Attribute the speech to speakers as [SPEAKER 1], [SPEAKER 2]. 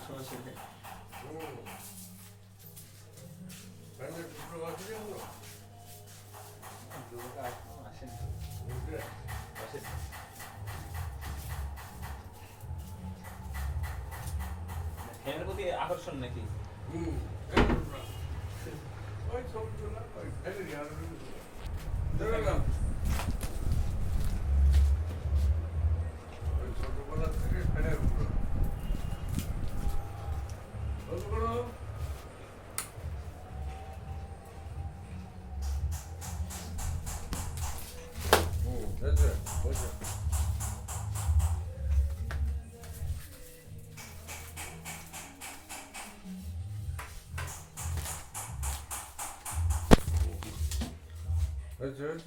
[SPEAKER 1] সমস্যা নেই। দুটোটা এখনো আসেনি। আসেনি। ফ্যানের প্রতি আকর্ষণ নাকি?
[SPEAKER 2] ওই ছবিগুলো ওই ফেলে আর ওই ছোটবেলা থেকে ফেলে That's it.